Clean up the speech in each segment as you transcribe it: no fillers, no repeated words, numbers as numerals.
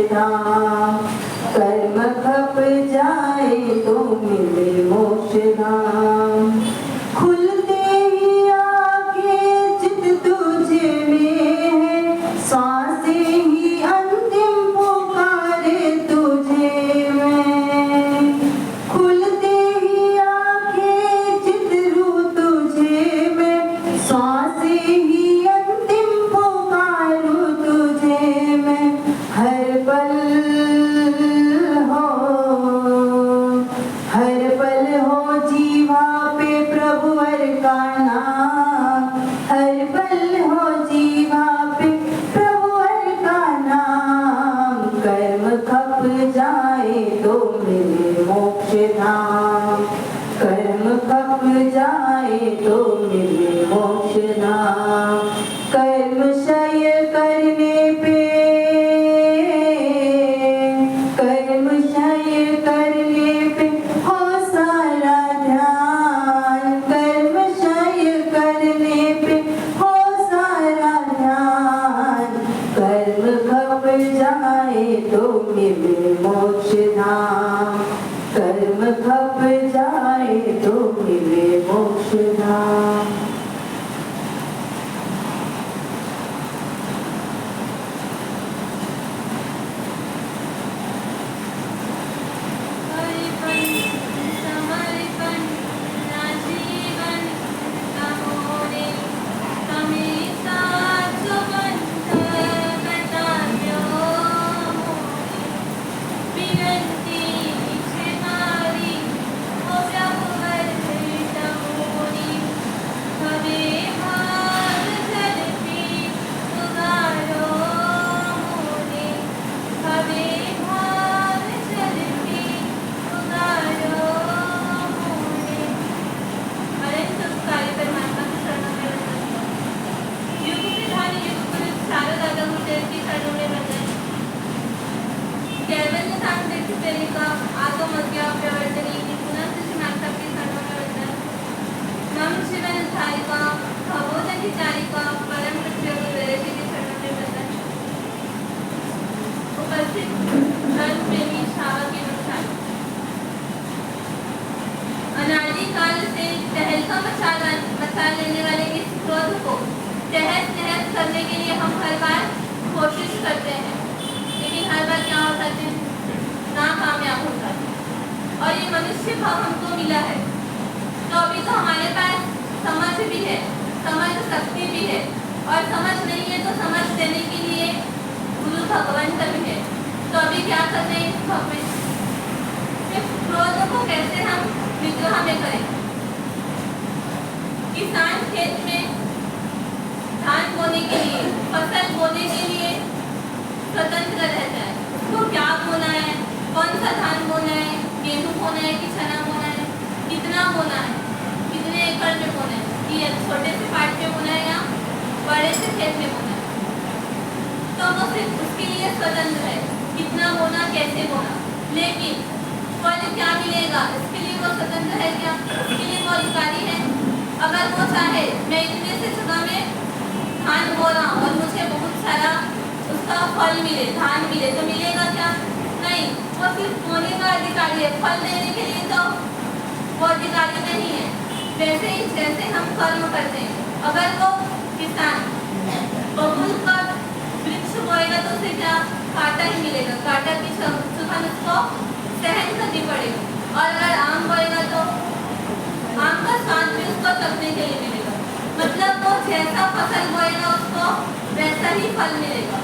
धाम। कर्म खप जाए तो मिले मोक्ष धाम। खुलते ही आंखें चित तुझे में है, सांसें ही अंतिम पुकारे तुझे में। खुलते ही आंखें चित रू तुझे में, सांसें ही अंतिम पुकारू तुझे में। हर पल हो जीवा पे प्रभु हर का नाम। हर पल हो जीवा पे प्रभु हर का नाम। कर्म खप जाए तो मिले मोक्ष धाम। कर्म खप जाए तो मिले मोक्ष धाम। कर्म क्षय करने पे, कर्म क्षय करने पे हो सारा ध्यान। कर्म क्षय करने पे हो सारा ध्यान। कर्म खप जाए तो मिले मोक्ष धाम। कर्म खप जाए तो मिले मोक्ष धाम। अनादिकाल से तहलका मचा लेने वाले इस क्रोध को तहस नहस करने के लिए हम हर बार कोशिश करते हैं, लेकिन हर बार क्या होता है, नाकामयाब होता है। और ये मनुष्य भाव हमको मिला है, तो अभी तो हमारे पास समझ भी है, समझ शक्ति भी है, और समझ नहीं है तो समझ देने के लिए गुरु भगवान का भी है। तो अभी क्या करते हैं इस भाव में, सिर्फ क्रोध को कैसे हम विग्रह में करें। किसान खेत में धान बोने के लिए, फसल बोने के लिए स्वतंत्र रहता है। उसको क्या बोना है, कौन सा धान बोना है, गेहूं बोना है कि चना बोना है, कितना बोना है, कितने एकड़ में बोना है, कि छोटे से पार्ट में बोना है या बड़े से खेत में बोना है। तो वो सिर्फ उसके लिए स्वतंत्र है, कितना बोना, कैसे बोना। लेकिन फल क्या मिलेगा, इसके लिए वो स्वतंत्र है क्या, इसके लिए वो अधिकारी है। अगर वो चाहे मैं इतने से जगह में धान बो रहा हूँ और मुझे बहुत सारा उसका फल मिले, धान मिले, तो मिलेगा क्या, नहीं। वो सिर्फ बोने का अधिकारी है, फल देने के लिए तो वो अधिकारी नहीं है। वैसे ही जैसे हम कर्म करते हैं, अगर वो किसान बबूल का वृक्ष बोएगा तो उसे क्या कांटा ही मिलेगा, कांटा की चुभन उसको सहन करनी पड़ेगी। और अगर आम बोएगा तो आम का स्वाद भी उसको चखने के लिए मिलेगा। मतलब वो जैसा फसल बोएगा उसको वैसा ही फल मिलेगा।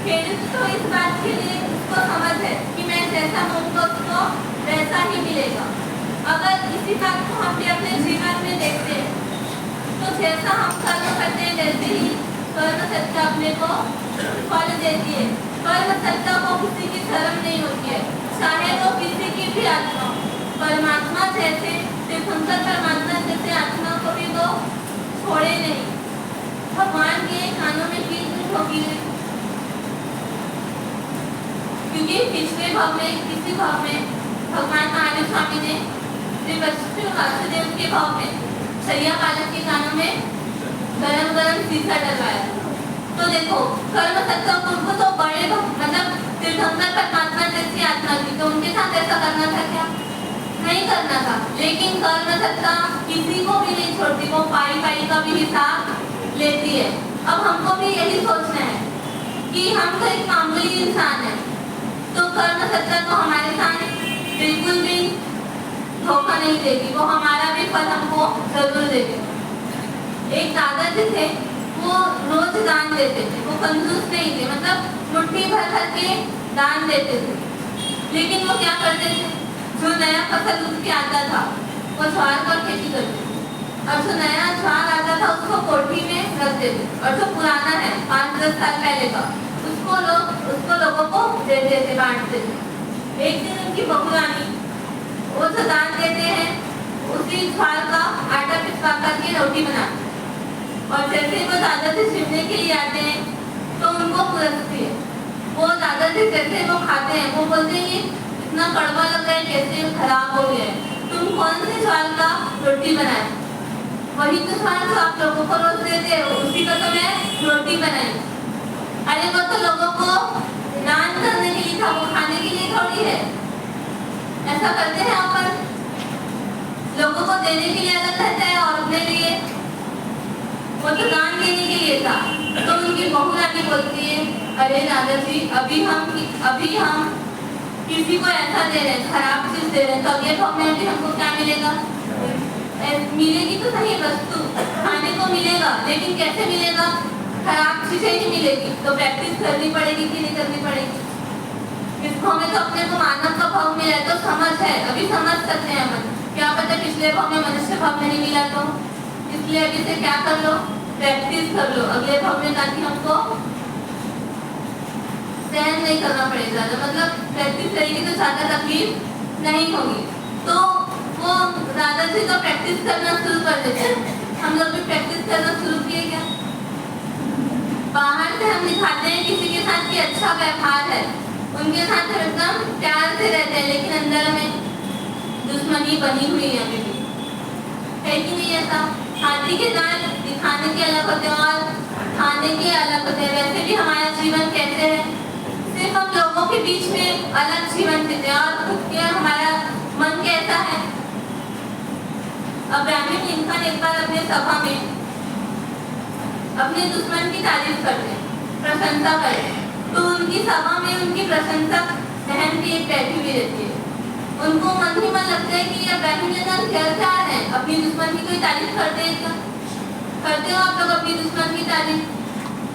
खेडूत तो इस बात के लिए उसको समझ है कि मैं जैसा बोऊंगा उसको वैसा ही मिलेगा। अगर इसी बात को हम भी अपने जीवन में देखते हैं, तो जैसा हम कर्म करते हैं वैसे ही कर्म सत्ता अपने को फल देती है। कर्म सत्ता को किसी की शर्म नहीं होती है, चाहे वो किसी की भी आत्मा। परमात्मा जैसे तीर्थंकर परमात्मा जैसे आत्मा को भी वो छोड़े नहीं। भगवान के कानों में की होगी, क्योंकि पिछले भाव में किसी भाव में भगवान महावीर स्वामी ने श्री वशिष्ठ वासुदेव के भाव में शैया पालक के कानों में गरम गरम शीशा डलवाया। तो देखो कर्म सत्ता को तो बड़े मतलब तीर्थंकर परमात्मा जैसी आत्मा थी, तो उनके साथ ऐसा करना था क्या? नहीं करना था। लेकिन कर्म सत्ता किसी को भी नहीं छोड़ती, वो पाई का भी हिसाब लेती है। अब हमको भी यही सोचना है कि हम तो एक मामूली इंसान है, तो कर्म सत्ता तो हमारे साथ बिल्कुल भी धोखा नहीं देगी, वो हमारा भी फल हमको जरूर देगी। एक दादाजी थे, वो रोज दान देते थे, वो कंजूस नहीं थे, मतलब मुट्ठी भर के दान देते थे। लेकिन वो क्या करते थे, जो नया फसल उसके आता था वो ज्वार का खेती करते थे, और जो नया ज्वार आता था उसको कोठी में रख देते, और जो पुराना है 5-10 साल पहले का उसको लोगों को देते थे, बांटते थे। एक दिन उनकी बहू रानी वो जो दान देते हैं उसी ज्वार का आटा पिसवा करके रोटी बनाते, और जैसे वो दादाजी सिमने के लिए आते हैं तो उनको पुरस्ती है। वो दादाजी जैसे वो खाते हैं, वो बोलते हैं ये इतना कड़वा लग रहा है, कैसे खराब हो गया है, तुम कौन से ज्वार का रोटी बनाए? वही तो ज्वार जो आप लोगों को रोज देते हो, उसी का तो मैं रोटी बनाई। अरे वो तो लोगों को दान करने के लिए था, वो खाने के लिए थोड़ी है। ऐसा करते हैं अपन, लोगों को देने के लिए अलग रहता है और अपने लिए वो तो दान देने के लिए था। तो उनकी बहू रानी बोलती है, अरे दादाजी अभी हम किसी को ऐसा दे रहे हैं, खराब चीज दे रहे हैं, तो अगले भाव में भी हमको क्या मिलेगा? मिलेगी तो सही वस्तु, खाने को मिलेगा, लेकिन कैसे मिलेगा? खराब चीजें ही मिलेगी। तो प्रैक्टिस करनी पड़ेगी कि नहीं करनी पड़ेगी? इस भाव में तो अपने को मानव का भाव मिला है, तो समझ है, अभी समझ सकते हैं हम। क्या पता पिछले भाव में मनुष्य भाव नहीं मिला, तो इसलिए अभी से क्या कर लो, प्रैक्टिस कर लो अगले भाव में, ताकि हमको सहन नहीं करना पड़ेगा। मतलब प्रैक्टिस करेगी तो ज्यादा तकलीफ नहीं होगी। तो वो दादाजी तो प्रैक्टिस करना शुरू कर देते हैं, हम लोग भी प्रैक्टिस करना शुरू किए क्या? बाहर से हम दिखाते हैं किसी के साथ कि अच्छा व्यवहार है, उनके साथ एकदम प्यार से रहते हैं, लेकिन अंदर में दुश्मनी बनी हुई है अभी भी, है कि नहीं? ऐसा हाथी के दांत दिखाने के अलग होते हैं और खाने के अलग होते हैं। वैसे भी हमारा जीवन कैसे है, सिर्फ हम लोगों के बीच में अलग जीवन जीते हैं, और खुद के हमारा मन कैसा है। अब्राहम लिंकन एक बार अपने सभा में अपने दुश्मन की तारीफ करते हैं, प्रशंसा करते हैं, तो उनकी सभा में उनकी प्रशंसक बहन भी एक बैठी हुई रहती है। उनको मन ही मन लगता है कि अब्राहम लिंकन क्या है, अपनी दुश्मन की कोई तारीफ करते हैं क्या? करते हो आप लोग अपनी दुश्मन की तारीफ?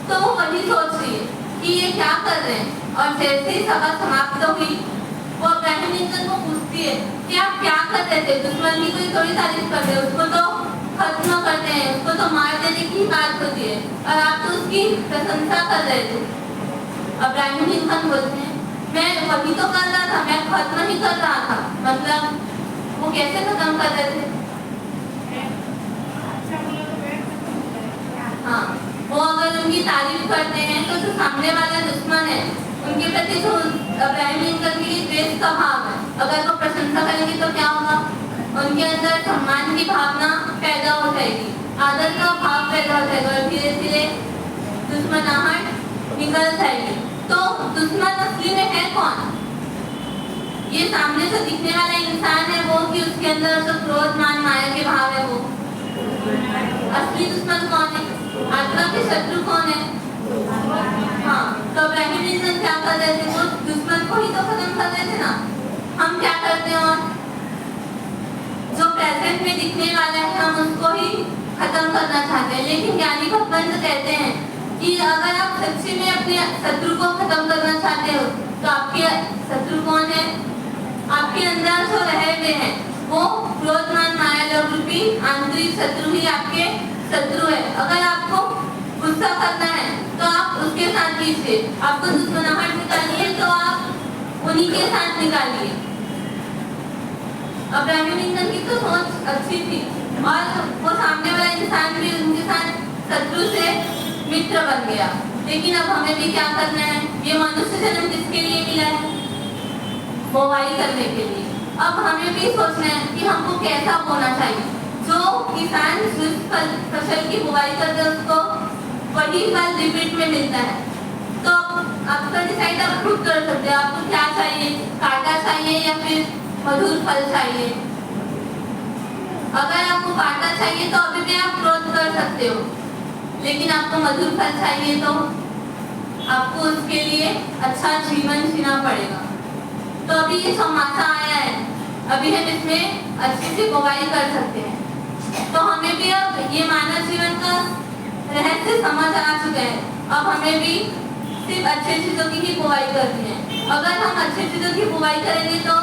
तो वो वही सोच रही है कि ये क्या कर रहे हैं। और जैसे ही सभा समाप्त हुई, वो अब्राहम लिंकन को पूछती है कि आप क्या कर रहे थे? दुश्मन की कोई थोड़ी तारीफ करते हैं, उसको तो खत्म करते हैं, उसको तो मार देने की बात होती है, और आप तो उसकी प्रशंसा कर रहे थे। अब्राहम लिंकन बोलते हैं, मैं वही तो कर रहा था, मैं खत्म ही कर रहा था। मतलब वो कैसे खत्म कर रहे थे? हाँ, वो अगर उनकी तारीफ करते हैं तो जो सामने वाला दुश्मन है उनके प्रति जो अब्राहम लिंकन के लिए द्वेष का भाव है, अगर वो प्रशंसा करेंगे तो क्या होगा? उनके अंदर सम्मान की भावना पैदा हो जाएगी, आदर का भाव पैदा हो जाएगा, और धीरे धीरे दुश्मनाहट निकल जाएगी। तो दुश्मन असली में है कौन? ये सामने से दिखने वाला इंसान है वो, कि उसके अंदर जो क्रोध मान माया के भाव है वो? असली दुश्मन कौन है? आत्मा के शत्रु कौन है? हाँ, तो अब्राहम लिंकन क्या कर रहे थे? वो दुश्मन को ही तो खत्म कर रहे थे ना। हम क्या करते हैं? और जो प्रेजेंट में दिखने वाला है हम उसको ही खत्म करना चाहते हैं। लेकिन ज्ञानी भगवान तो कहते हैं कि अगर आप सच्ची में अपने शत्रु को खत्म करना चाहते हो तो आपके शत्रु कौन है? आपके अंदर जो रहे हुए हैं वो क्रोध मान माया लोभ रूपी आंतरिक शत्रु ही आपके शत्रु है। अगर आपको गुस्सा करना है तो आप उसके साथ कीजिए, आपको दुश्मनाहट निकालनी है तो आप उन्हीं के साथ निकालिए। अब्राहम लिंकन की तो सोच अच्छी थी, और वो सामने वाला इंसान भी उनके साथ शत्रु से मित्र बन गया। लेकिन अब हमें भी क्या करना है? ये मनुष्य जन्म किसके लिए मिला है? बुवाई करने के लिए। अब हमें भी सोचना है कि हमको कैसा बोना चाहिए। जो किसान जिस फसल की बुवाई करते हैं उसको वही फल रिपीट में मिलता है। तो आपका डिसाइड आप खुद कर सकते हैं, या फिर मधुर फल चाहिए। अगर आपको कांटा चाहिए तो अभी भी आप क्रोध कर सकते हो, लेकिन आपको मधुर फल चाहिए तो आपको उसके लिए अच्छा जीवन जीना पड़ेगा। तो अभी ये चौमासा आया है, अभी हम इसमें अच्छी सी बुवाई कर सकते हैं। तो हमें भी अब ये मानव जीवन का रहस्य समझ आ चुका है। अब हमें भी सिर्फ अच्छी चीज़ों की ही बुवाई करनी है। अगर हम अच्छी चीज़ों की बुवाई करेंगे तो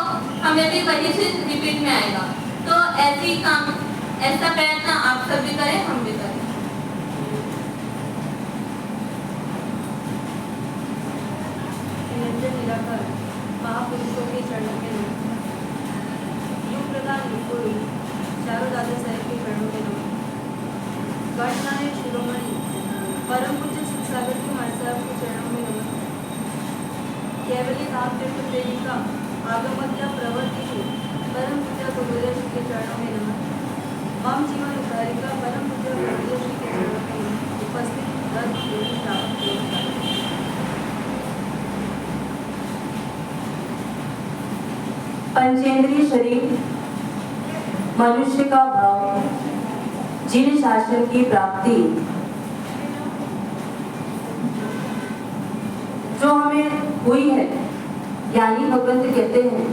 हमें भी वही चीज़ रिपीट में आएगा। तो ऐसा प्रयत्न आप सब भी करें, हम भी करें। निराकर महापुरुषों के चरणों में नमः। युग प्रधान पुरुष चारों दादा साहेब के चरणों में नमः। गणनायक शिरोमणि परम पूज्य सुखसागर के महाराज साहब के चरणों में नमः। केवली धाम तीर्थ प्रेरिका आगमत्या प्रवर्तिषु परम पूज्य गुरुदेव श्री के चरणों में नमः। मम जीवन उद्धारिका परम पूज्य गुरुदेव श्री के चरणों में नमः। उपस्थित धर्म देवी श्रावक पंचेंद्रिय शरीर मनुष्य का भाव, जिन शासन की प्राप्ति जो हमें हुई है, यानी भगवंत कहते हैं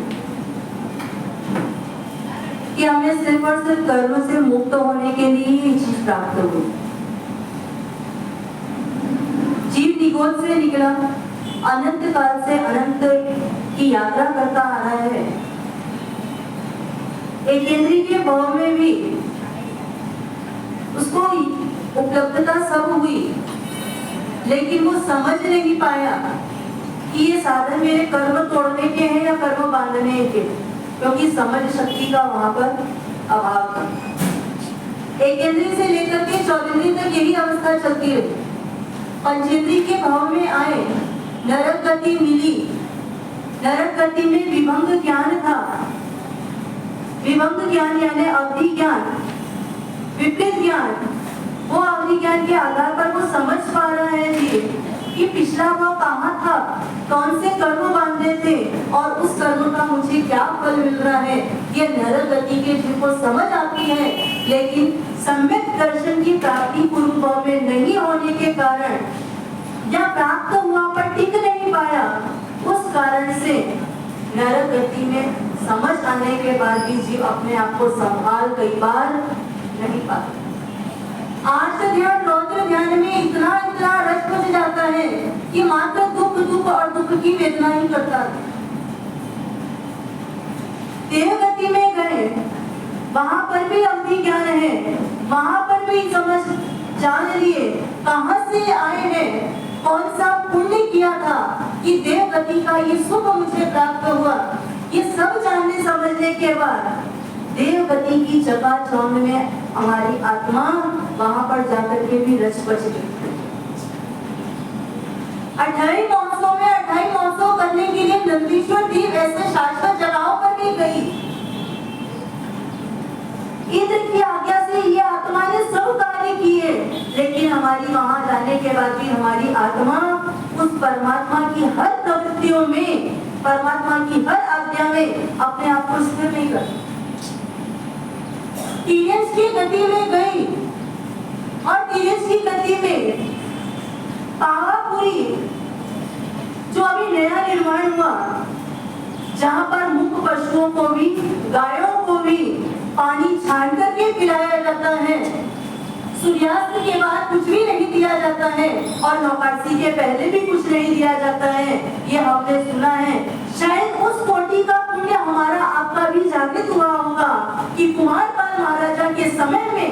कि हमें सिर्फ और सिर्फ कर्म से मुक्त होने के लिए ही चीज प्राप्त हुई। जीव निगोद से निकला, अनंत काल से अनंत की यात्रा करता आ रहा है। एक इंद्रिय के भाव में भी उसको उपलब्धता सब हुई, लेकिन वो समझ नहीं पाया कि ये साधन मेरे कर्म तोड़ने के हैं या कर्म बांधने के, क्योंकि समझ शक्ति का वहां पर अभाव था। एक इंद्रिय से लेकर के 14 तक यही अवस्था चलती रही। पंचेंद्रिय के भाव में आए, नरक गति मिली। नरक गति में विभंग ज्ञान था। विभंग ज्ञान यानी अवधि ज्ञान, विपरीत ज्ञान। वो अवधि ज्ञान के आधार पर वो समझ पा रहा है जी कि पिछला वो कहाँ था, कौन से कर्म बांधे थे और उस कर्म का मुझे क्या फल मिल रहा है। ये नरक गति के जिनको समझ आती है, लेकिन सम्यक दर्शन की प्राप्ति पूर्व भाव में नहीं होने के कारण या प्राप्त हुआ पर टिक नहीं पाया, उस कारण से नरक गति में समझ आने के बाद भी जीव अपने आप को संभाल कई बार नहीं पाता। आज ध्यान रौद्र ध्यान में इतना रस बच जाता है कि मात्र दुख और दुख की वेदना ही करता है। देह गति में गए, वहां पर भी अवधि ज्ञान है, वहां पर भी समझ जान लिए कहां से आए हैं, कौन सा पुण्य किया था कि देव गति का ये सुख मुझे प्राप्त हुआ। ये सब जानने समझने के बाद देव गति की चकाचौंध में हमारी आत्मा वहां पर जाकर के भी रच बच गई। 28 महोत्सव में 28 महोत्सव करने के लिए नंदीश्वर देव ऐसे शाश्वत जगहों पर भी गई। इंद्र की आज्ञा से ये आत्मा ने सब कार्य किए, लेकिन हमारी वहां जाने के बाद भी हमारी आत्मा उस परमात्मा की हर प्रवृत्तियों में, परमात्मा की हर आज्ञा में अपने आप को स्थिर नहीं करती। टीनेज की गति में गई और टीनेज की गति में पावापुरी जो अभी नया निर्माण हुआ, जहां पर मुख पशुओं को भी, गायों को भी पानी छान करके पिलाया जाता है। सूर्यास्त के बाद कुछ भी नहीं दिया जाता है और नौकासी के पहले भी कुछ नहीं दिया जाता है। ये हमने सुना है। शायद उस कोटि का पुण्य हमारा आपका भी जागृत हुआ होगा कि कुमारपाल महाराजा के समय में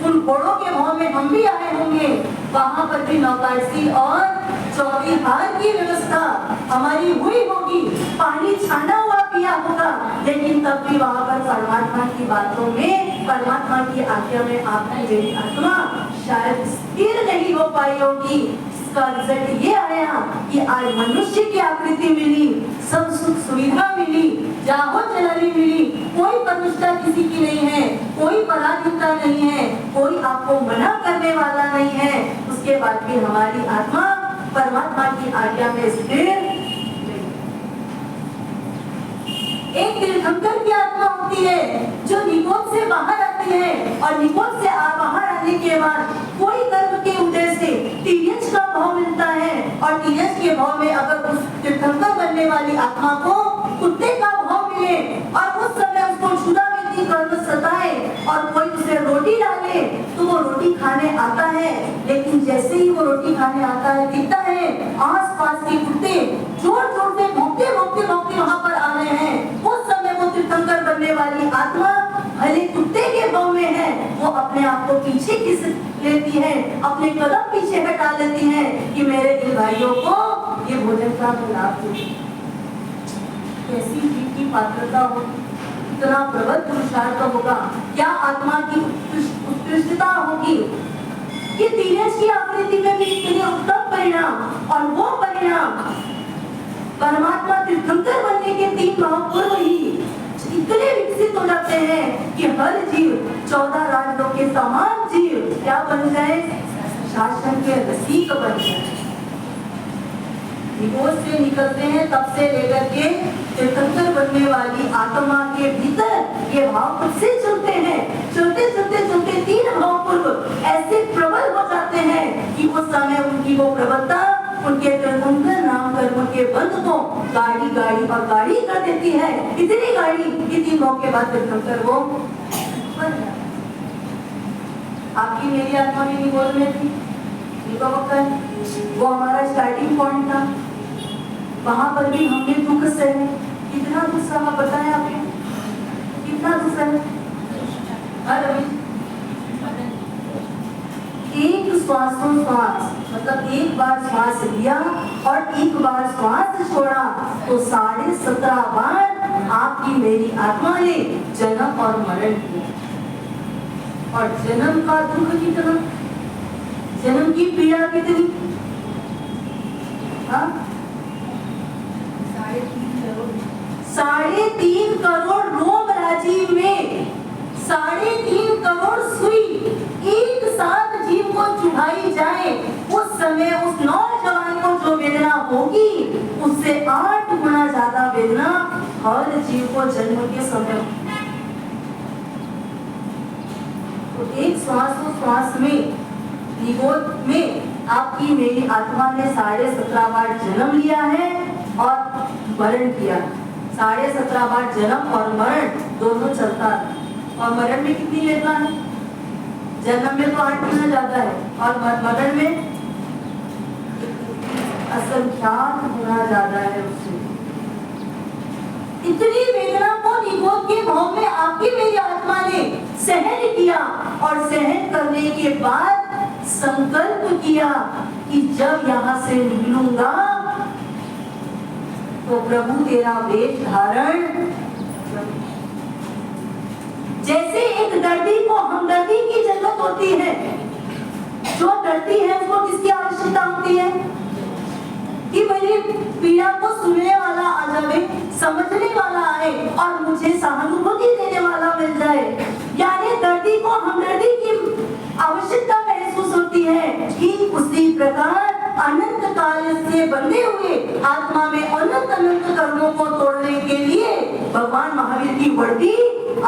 उन घोड़ों के भाव में हम भी आए होंगे। वहां पर भी नौकासी और चौकीहार की व्यवस्था हमारी हुई होगी, पानी छाना हुआ पिया होगा, लेकिन तब भी वहां पर परमात्मा की बातों में, परमात्मा की आज्ञा में आपकी मेरी आत्मा शायद स्थिर नहीं हो पाई होगी। इसका रिजल्ट ये आया कि आज मनुष्य की आकृति मिली, सब सुख सुविधा मिली, जाहो जलाली मिली, कोई प्रतिष्ठा किसी की नहीं है, कोई पराधीनता नहीं है, कोई आपको मना करने वाला नहीं है। उसके बाद भी हमारी आत्मा परमात्मा की आज्ञा में स्थिर। तीर्थंकर की आत्मा होती है जो निकोद से बाहर आती है, और निकोद से बाहर आने के बाद कोई कर्म के उदय से तीर्यज का भाव मिलता है, और तीर्यज के भाव में अगर उस तीर्थंकर बनने वाली आत्मा को कुत्ते का भाव मिले और उस समय उसको क्षुधावेदी कर्म सताए और कोई उसे रोटी डाले तो वो रोटी खाने आता है, लेकिन जैसे ही वो रोटी खाने आता है दिखता है आस-पास के कुत्ते जोर-जोर से भौंकते वहां पर आ रहे हैं। उस समय वो तीर्थंकर बनने वाली आत्मा भले कुत्ते के भाव में है, वो अपने आप को पीछे खींच लेती है, अपने कदम पीछे हटा लेती है कि मेरे इन भाइयों को ये भोजन का लाभ दो। कैसी जीव की पात्रता हो, इतना प्रबल पुरुषार्थ होगा, क्या आत्मा की उत्कृष्टता होगी कि तीर्यज की आकृति में भी इतने उत्तम परिणाम, और वो परिणाम परमात्मा तीर्थंकर बनने के 3 भाव पूर्व ही इतने विकसित हो जाते हैं कि हर जीव 14 राजलोक के समान जीव क्या बन जाए, शासन के रसिक बन जाए। निकोद से निकलते हैं तब से लेकर के तीर्थंकर बनने वाली आत्मा के भीतर ये भाव खुद से चलते हैं, चलते 3 भाव पूर्व ऐसे प्रबल हो जाते हैं कि उस समय उनकी वो प्रबलता उनके तीर्थंकर नाम कर्म के बंध को गाड़ी कर देती है। इतनी गाड़ी कि 3 भाव के बाद तीर्थंकर वो बन जाता है। आपकी मेरी आत्मा भी निकोद में थी, वो हमारा स्टार्टिंग पॉइंट था, वहां पर भी हमने दुख सहे। कितना दुख सहा बताया आपने, कितना दुख सहे? एक श्वासोश्वास मतलब एक बार श्वास लिया और एक बार श्वास छोड़ा तो 17.5 बार आपकी मेरी आत्मा ने जन्म और मरण किया। और जन्म का दुख कितना, जन्म की पीड़ा कितनी, हाँ 3.5 करोड़ रोम राजीव में 3.5 करोड़ सुई एक साथ जीव को चुभाई जाए, उस समय उस नौजवान को जो वेदना होगी उससे 8 गुना ज्यादा वेदना हर जीव को जन्म के समय। तो एक श्वास में निकोद में आपकी मेरी आत्मा ने 17.5 बार जन्म लिया है और मरण किया। 17.5 बार जन्म और मरण दोनों चलता है। और मरण में कितनी वेदना है? जन्म में तो 8 गुना ज्यादा है और मरण में असंख्यात गुना ज्यादा है उससे। इतनी वेदना को निकोद के भाव में आपकी मेरी आत्मा ने सहन किया, और सहन करने के बाद संकल्प किया कि जब यहाँ से निकलूंगा तो प्रभु तेरा वेश धारण। जैसे एक दर्दी को हमदर्दी की जरूरत होती है, जो दर्दी है उसको किसकी आवश्यकता होती है कि मेरी पीड़ा को सुनने वाला आ जाए, समझने वाला आए और मुझे सहानुभूति देने वाला मिल जाए। यानी दर्दी को हमदर्दी की आवश्यकता महसूस होती है कि उसी प्रकार अनंत काल से बंधे हुए आत्मा में अनंत कर्मों को तोड़ने के लिए भगवान महावीर की वर्दी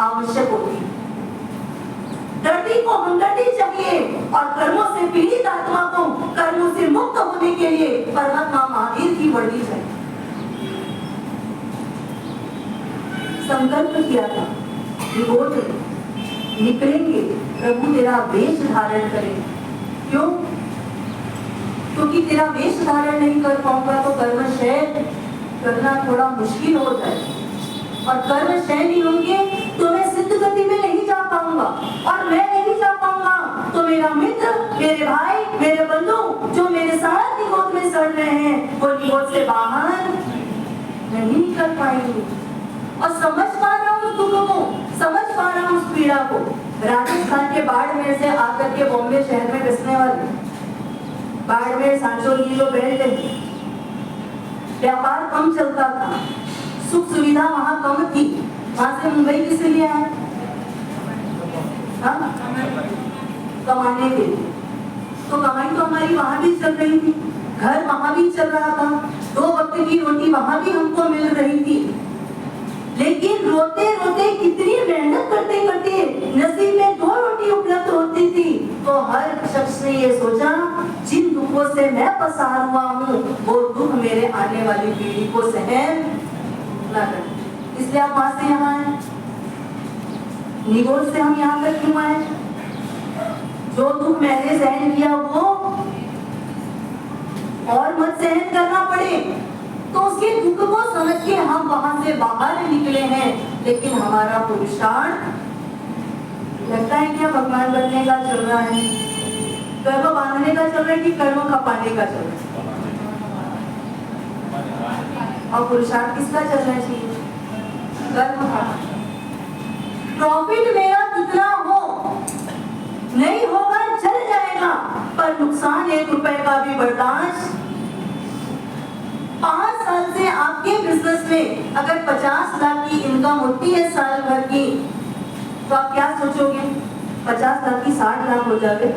आवश्यक होती है। दर्दी को हमदर्दी चाहिए और कर्मों से पीड़ित आत्मा को कर्मों से मुक्त होने के लिए परमात्मा महावीर की वर्दी चाहिए। संकल्प किया था निकोद निकलेंगे, प्रभु तेरा वेश धारण करें। क्यों? क्योंकि तेरा वेश धारण नहीं कर पाऊंगा तो कर्म क्षय करना थोड़ा मुश्किल हो जाए, और कर्म क्षय नहीं होंगे तो मैं सिद्ध गति में नहीं जा पाऊंगा, और मैं नहीं जा पाऊंगा तो मेरा मित्र, मेरे भाई, मेरे बंधु जो मेरे साथ निकोद में सड़ रहे हैं वो निकोद से बाहर नहीं निकल पाएंगे। और समझ पा रहा हूँ उस दुख को, समझ पा रहा हूँ उस पीड़ा को। राजस्थान के बाड़मेर से आकर के बॉम्बे शहर में बसने वाले, बाड़मेर सांचौर की जो बेल्ट है, व्यापार कम चलता था, सुख सुविधा वहाँ कम थी, वहां से मुंबई किस लिए आए? कमाने के लिए। तो कमाई तो हमारी वहां भी चल रही थी, घर वहां भी चल रहा था, 2 वक्त की रोटी वहां भी हमको मिल रही थी, लेकिन रोते रोते कितनी मेहनत करते करते नसीब में 2 रोटी उपलब्ध होती थी, तो हर शख्स ने ये सोचा जिन दुखों से मैं पसार हुआ हूँ वो दुख मेरे आने वाली पीढ़ी को सहन ना करे। इसलिए आप वहां से यहाँ आए, निगोज से हम यहाँ तक क्यों आए? जो दुख मैंने सहन किया वो और मत सहन करना पड़े, तो उसके दुख को समझ के हम वहां से बाहर निकले हैं। लेकिन हमारा पुरुषार्थ लगता है क्या भगवान बनने का चल रहा है, कर्म बांधने का चल रहा है कि कर्म खपाने का चल रहा है? और पुरुषार्थ किसका चलना चाहिए? कर्म का। प्रॉफिट मेरा कितना हो नहीं होगा, चल जाएगा, पर नुकसान 1 रुपए का भी बर्दाश्त। 5 साल से आपके बिजनेस में अगर 50 लाख की इनकम होती है साल भर की, तो आप क्या सोचोगे? 50 लाख की 60 लाख हो जावे,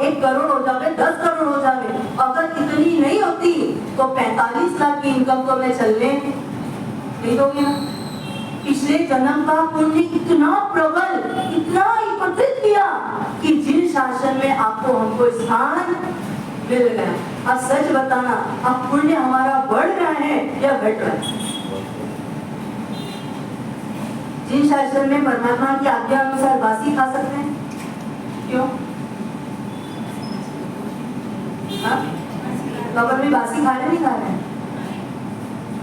1 करोड़ हो जावे, 10 करोड़ हो जावे। अगर इतनी नहीं होती तो 45 लाख की इनकम तो मैं चलने नहीं दोगे ना। पिछले जन्म का पुण्य इतना प्रबल, इतना एकत्रित किया कि जिन शासन में आपको हमको स्थान मिल गया। अब सच बताना, अब पुण्य हमारा बढ़ रहा है या घट रहा है? जिन शासन में परमात्मा की आज्ञा अनुसार बासी खा सकते हैं, क्यों? कबर में बासी खा रहे नहीं खा रहे हैं?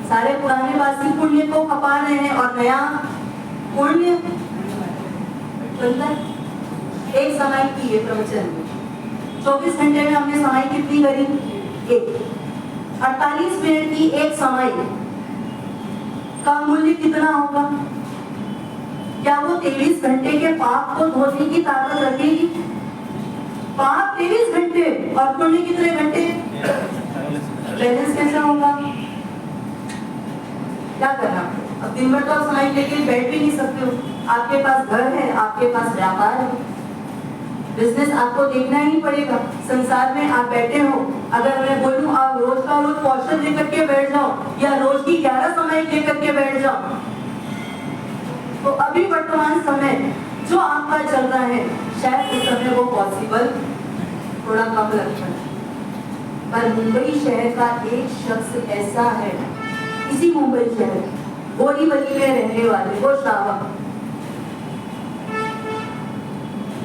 सारे पुराने बासी पुण्य को खपा रहे हैं और नया पुण्य एक समय की है प्रवचन में 24 घंटे में हमने समय कितनी करी? 1। 48 मिनट की एक समय का मूल्य कितना होगा? क्या वो 23 घंटे के पाप को धोने की ताकत रखेगी? पाप 23 घंटे और पुण्य कितने घंटे? बैलेंस कैसा होगा? क्या करना? अब दिन भर तो समय लेके बैठ भी नहीं सकते हो। आपके पास घर है, आपके पास व्यापार है, बिजनेस आपको देखना ही पड़ेगा। संसार में आप बैठे हो, अगर मैं बोलूं आप रोज का रोज पोर्शन लेकर के बैठ जाओ या रोज की 11 समय लेकर के बैठ जाओ, तो अभी वर्तमान समय जो आपका चल रहा है शायद उस समय वो पॉसिबल थोड़ा कम लगता है। पर मुंबई शहर का एक शख्स ऐसा है, इसी मुंबई शहर बोरीवली में रहने वाले वो श्रावक,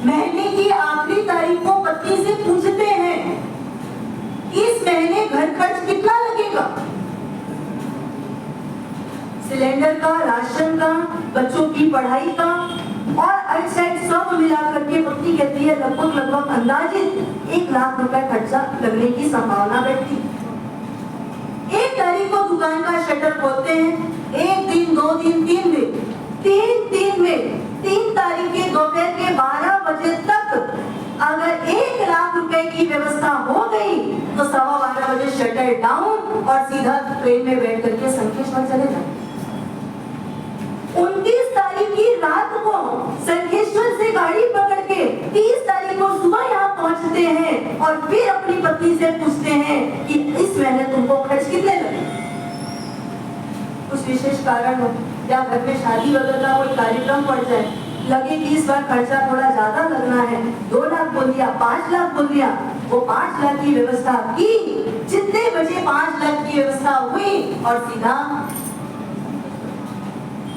महीने की आखिरी तारीख को पत्नी से पूछते हैं इस महीने घर खर्च कितना लगेगा? सिलेंडर का, राशन का, बच्चों की पढ़ाई का और अटसेट सब मिला करके पत्नी कहती है लगभग अंदाजित 1 लाख रुपए खर्चा लगने की संभावना बैठती। 1 तारीख को दुकान का शटर खोलते हैं, 1 दिन, 2 दिन, 3 दिन, 3 दिन में 3 तारीख के दोपहर के 12 बजे तक अगर 1 लाख रुपए की व्यवस्था हो गई तो 12:15 बजे शटर डाउन और सीधा ट्रेन में बैठ करके संकेश्वर चले जाए। 29 तारीख की रात को संकेश्वर से गाड़ी पकड़ के 30 तारीख को सुबह यहाँ पहुँचते हैं और फिर अपनी पत्नी से पूछते हैं कि इस महीने तुमको खर्च कितने लगे? कुछ विशेष कारण हो या घर में शादी वगैरह का कोई कार्यक्रम पड़ जाए, लगे कि इस बार खर्चा थोड़ा ज्यादा लगना है, 2 लाख बोल दिया, 5 लाख बोल दिया, वो 5 लाख की व्यवस्था की, जितने बजे 5 लाख की व्यवस्था हुई और सीधा।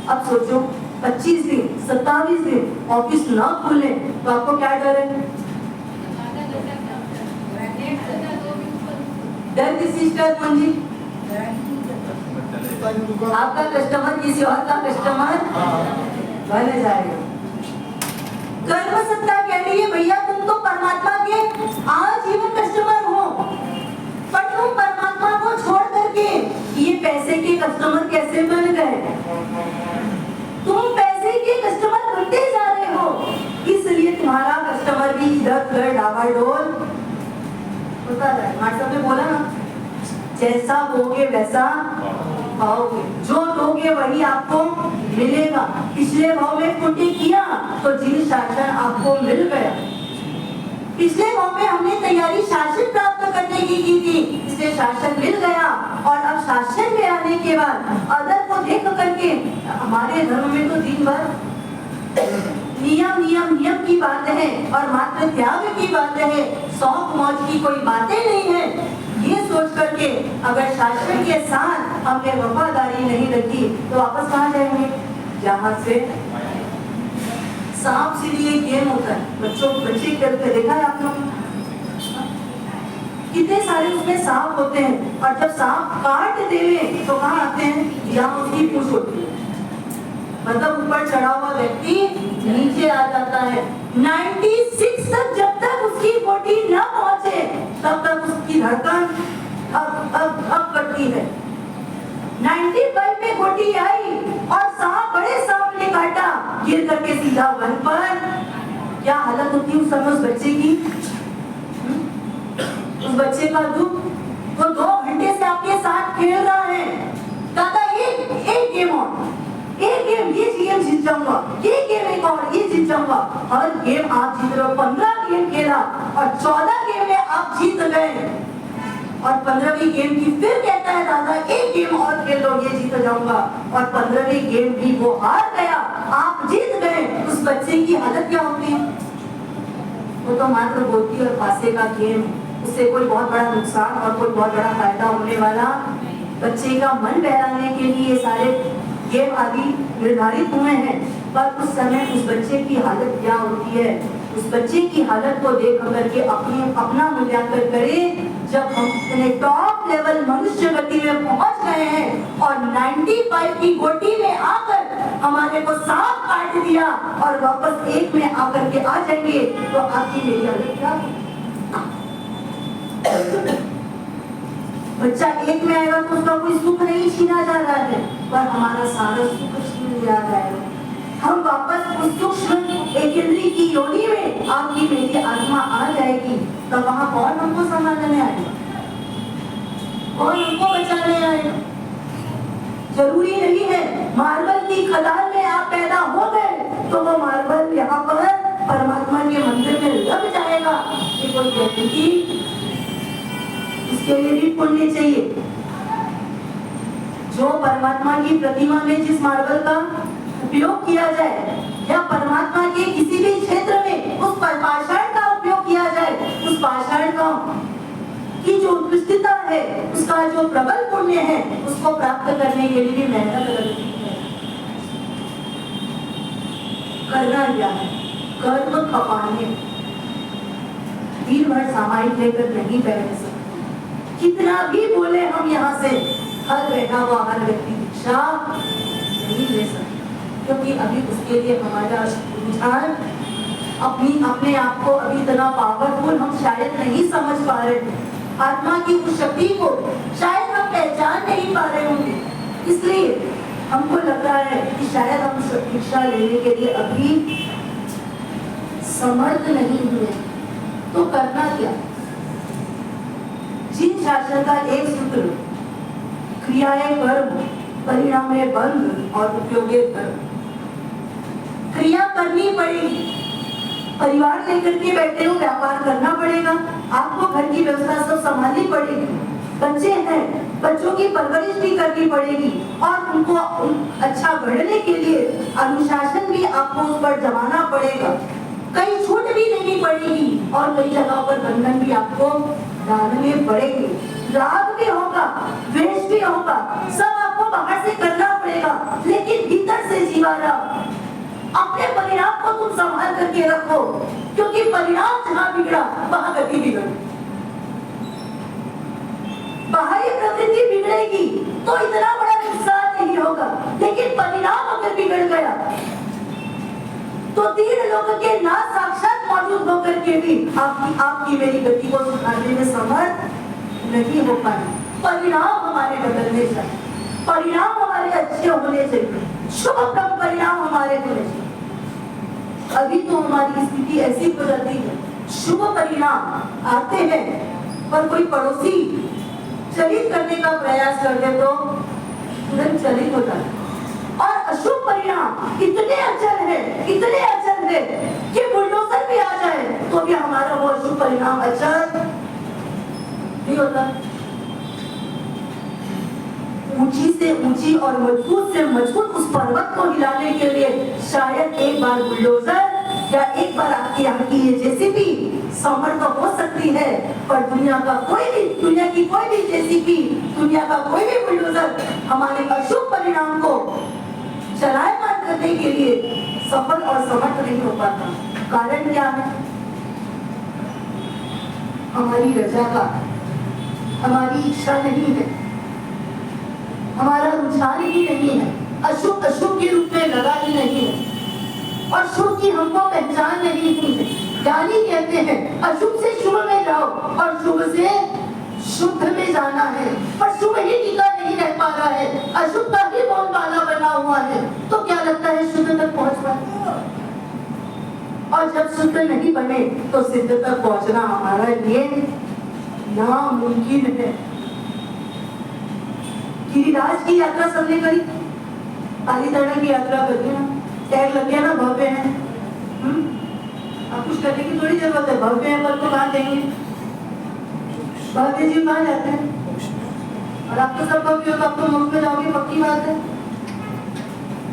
अब सोचो 25 दिन 27 दिन ऑफिस न खुले तो आपको क्या डर है? डर किसी डर पंजी? आपका कस्टमर किसी और का कस्टमर बन जाएगा। कर्म सत्ता कह रही है भैया तुम तो परमात्मा के आजीवन कस्टमर हो, पर तुम परमात्मा को छोड़ करके ये पैसे के कस्टमर कैसे बन गए? तुम पैसे के कस्टमर बनते जा रहे हो, इसलिए तुम्हारा कस्टमर भी इधर उधर डावाडोल होता है। हमारे साहब ने बोला ना, जैसा बोगे वैसा पाओगे, जो दोगे वही आपको मिलेगा। पिछले भाव में पुण्य किया तो जिन शासन आपको मिल गया। पिछले भाव में हमने तैयारी शासन प्राप्त करने की थी, इसलिए शासन मिल गया। और अब शासन में आने के बाद अदर को देख करके, हमारे धर्म में तो दिन भर नियम नियम नियम की बातें हैं और मात्र त्याग की बातें हैं, शौक मौज की कोई बातें नहीं है। ये सोच करके अगर शासन के साथ हमने वफादारी नहीं रखी तो वापस कहाँ जाएंगे? जहाँ से सांप सीढ़ी एक गेम होता है, बच्चे खेलते देखा है आप लोग? कितने सारे उसमें सांप होते हैं और जब सांप काट देवे तो कहाँ आते हैं? यहाँ उसकी पूंछ होती है, मतलब ऊपर चढ़ा हुआ व्यक्ति नीचे आ जाता है। 96 तक जब तक उसकी बॉडी न पहुंचे तब तक उसकी धड़कन अब करती है। 95 में गोटी आई और सांप, बड़े सांप ने काटा, गिर करके सीधा वन पर। क्या हालत होती उस समय उस बच्चे की? उस बच्चे का दुख, वो 2 घंटे से आपके साथ खेल रहा है, दादा एक गेम और, एक गेम ये गेम जीत जाऊंगा, ये गेम एक और ये जीत जाऊंगा। हर गेम आप जीत रहे हो। 15 गेम खेला और 14 गेम में आप जीत गए और 15वीं गेम की फिर कहता है दादा एक गेम और खेल लो, ये जीत जाऊंगा, और 15वीं गेम भी वो हार गया, आप जीत गए। उस बच्चे की हालत क्या होती है? वो तो मात्र गोटी और पासे का गेम, उससे कोई बहुत बड़ा नुकसान और कोई बहुत बड़ा फायदा होने वाला। बच्चे का मन बहलाने के लिए सारे गेम आदि निर्धारित हुए हैं, पर उस समय उस बच्चे की हालत क्या होती है? उस बच्चे की हालत को देख करके अपना मूल्यांकन करें। जब हम इतने टॉप लेवल मनुष्य गति में पहुंच गए हैं और 95 की गोटी में आकर हमारे को सांप काट दिया और वापस 1 में आकर के आ जाएंगे तो आपकी मेरी हालत क्या? बच्चा 1 में आएगा तो उसका कोई सुख नहीं छीना जा रहा है, पर हमारा सारा सुख छीन लिया जाएगा। हम वापस उस सूक्ष्म एकेंद्री की योनि में आपकी मेरी आत्मा आ जाएगी, तो वहां कौन हमको संभालने आएगा? कौन हमको बचाने आएगा? जरूरी नहीं है मार्बल की खदान में आप पैदा हो गए तो वो मार्बल यहाँ पर परमात्मा के मंदिर में लग जाएगा, ये कोई गारंटी? इसके लिए भी पुण्य चाहिए। जो परमात्मा की प्रतिमा में जिस मार्बल का उपयोग किया जाए या परमात्मा के किसी भी क्षेत्र में उस पाषाण का उपयोग किया जाए, उस पाषाण का की जो उत्कृष्टता है, उसका जो प्रबल पुण्य है, उसको प्राप्त करने के लिए भी मेहनत लगती है। करना क्या है? कर्म खपाने, दिन भर सामायिक लेकर नहीं बैठ सकते। कितना भी बोले हम यहाँ से, हर बैठा हुआ हर व्यक्ति दीक्षा नहीं ले सकते, क्योंकि अभी उसके लिए हमारा रुझान अपने आप को अभी इतना पावरफुल हम शायद नहीं समझ पा रहे हैं। आत्मा की उस शक्ति को शायद हम पहचान नहीं पा रहे होंगे, इसलिए हमको लग रहा है कि शायद हम दीक्षा लेने के लिए अभी समर्थ नहीं हुए। तो करना क्या? जिन शासन का एक सूत्र, क्रियाएं कर्म, परिणाम है बंध और उपयोगे धर्म। क्रिया करनी पड़ेगी, परिवार लेकर के बैठे हो, व्यापार करना पड़ेगा, आपको घर की व्यवस्था सब संभालनी पड़ेगी। बच्चे हैं, बच्चों की परवरिश भी करनी पड़ेगी और उनको अच्छा गढ़ने के लिए अनुशासन भी आपको उस पर जमाना पड़ेगा। कहीं छूट भी देनी पड़ेगी और कई जगहों पर बंधन भी आपको डालने पड़ेंगे। राग भी होगा, द्वेष भी होगा, सब आपको बाहर से करना पड़ेगा, लेकिन भीतर से जीवा रहा। अपने परिणाम को तुम संभाल करके रखो, क्योंकि परिणाम जहां बिगड़ा वहां गति बिगड़ी। बाहरी प्रवृत्ति बिगड़ेगी तो इतना बड़ा नुकसान नहीं होगा, लेकिन परिणाम अगर बिगड़ गया तो 3 लोगों के ना साक्षात मौजूद होकर के भी आपकी मेरी गति को सुधारने में समर्थ नहीं हो पाए। परिणाम हमारे बदलने चाहिए, परिणाम हमारे अच्छे होने चाहिए, शुभ परिणाम हमारे होने चाहिए। अभी तो हमारी स्थिति ऐसी हो जाती है, शुभ परिणाम आते हैं पर कोई पड़ोसी चलित करने का प्रयास कर दे तो तुरंत चलित हो जाता है, और अशुभ परिणाम इतने अचल है कि बुलडोजर भी आ जाए तो भी हमारा वो अशुभ परिणाम अचल नहीं होता। ऊंची से ऊंची और मजबूत से मजबूत उस पर्वत को हिलाने के लिए शायद एक बार बुलडोजर या एक बार आपकी यहाँ की ये जेसीबी समर्थ हो सकती है, पर दुनिया की कोई भी जेसीबी, दुनिया का कोई भी बुलडोजर हमारे अशुभ परिणाम को चलायमान करने के लिए सफल और समर्थ नहीं हो पाता। कारण क्या है? हमारी रजा का, हमारी इच्छा नहीं है, हमारा रुझान ही नहीं है, अशुभ अशुभ के रूप में लगा ही नहीं है, और शुभ की हमको पहचान नहीं है। ज्ञानी कहते हैं अशुभ से शुभ में जाओ और शुभ से शुद्ध में जाना है, पर शुभ ही टिका नहीं रह पा रहा है, अशुभ का ही बोलबाला बना हुआ है। तो क्या लगता है शुद्ध तक पहुंच पाए? और जब शुद्ध नहीं बने तो सिद्ध तक पहुंचना हमारे लिए नामुमकिन है। गिरिराज की यात्रा सबने करी, कालीतरणा की यात्रा करी ना, टैग लग गया ना भव्य है। अब कुछ करने की थोड़ी जरूरत है, भव्य है पर तो कहाँ जाएंगे? भव्य जी कहाँ जाते हैं? और आप तो सब भव्य हो तो आप तो मोक्ष में जाओगे, पक्की बात है।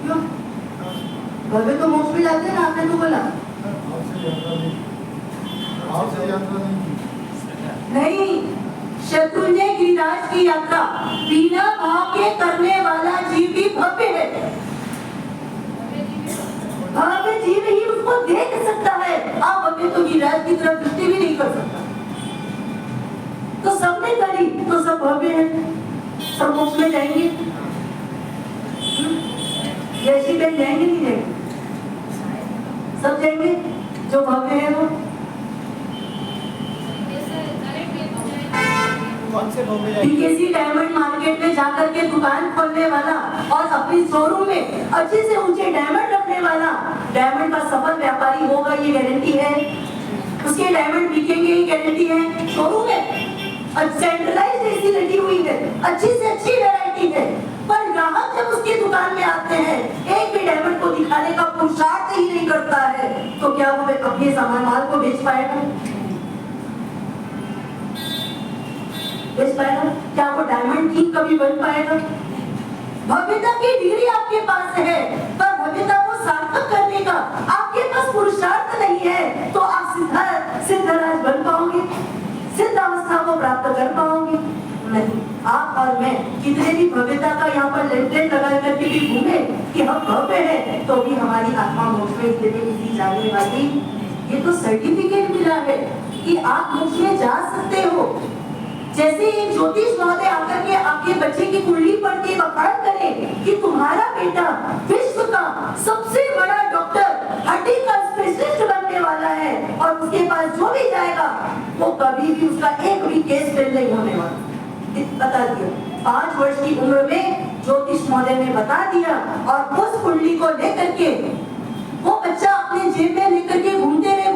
क्यों? भव्य तो मोक्ष में जाते हैं ना, आपने तो बोला नहीं। शत्रुंजय गिरिराज की यात्रा बिना भाव के करने वाला जीव भी भव्य है। भव्य जीव ही उसको देख सकता है, आप भव्य तो गिरिराज की तरफ दृष्टि भी नहीं कर सकता। तो सबने करी तो सब भव्य है, सब मोक्ष में जाएंगे। जैसी बहन जाएंगे नहीं जाएंगे? सब जाएंगे जो भव्य है वो। बीकेसी डायमंड मार्केट में जाकर के दुकान खोलने वाला और अपनी शोरूम में अच्छे से ऊंचे डायमंड रखने वाला डायमंड का सफल व्यापारी होगा, ये गारंटी है। उसके डायमंड बिकेंगे, ये गारंटी है। शोरूम में सेंट्रलाइज्ड एसी लगी हुई है, अच्छी से अच्छी वैरायटी है, पर ग्राहक जब उसकी दुकान में आते हैं एक भी डायमंड को दिखाने का पुरुषार्थ ही नहीं करता है, तो क्या वो अपने सामान माल को बेच पाएगा? बेच पाएगा? क्या वो डायमंड किंग कभी बन पाएगा? भव्यता की डिग्री आपके पास है, पर भव्यता को सार्थक करने का आपके पास पुरुषार्थ नहीं है, तो आप सिद्धराज बन पाओगे? सिद्ध अवस्था को प्राप्त कर पाओगे? नहीं। आप और मैं कितने भी भव्यता का यहाँ पर लेन लगा करके भी घूमे कि हम भव्य हैं, तो भी हमारी आत्मा मोक्ष में इसी जाने वाली, ये तो सर्टिफिकेट मिला है कि आप मोक्ष में जा सकते हो। जैसे एक ज्योतिष महोदय आकर के आपके बच्चे की कुंडली पढ़ के बखान करें कि तुम्हारा बेटा विश्व का सबसे बड़ा डॉक्टर, हड्डी का स्पेशलिस्ट बनने वाला है, और उसके पास जो भी जाएगा वो कभी भी उसका एक भी केस फेल नहीं होने वाला। बता दिया 5 वर्ष की उम्र में ज्योतिष महोदय ने बता दिया, और उस कुंडली को लेकर के वो बच्चा अपने जेब में लेकर के घूमते रहे।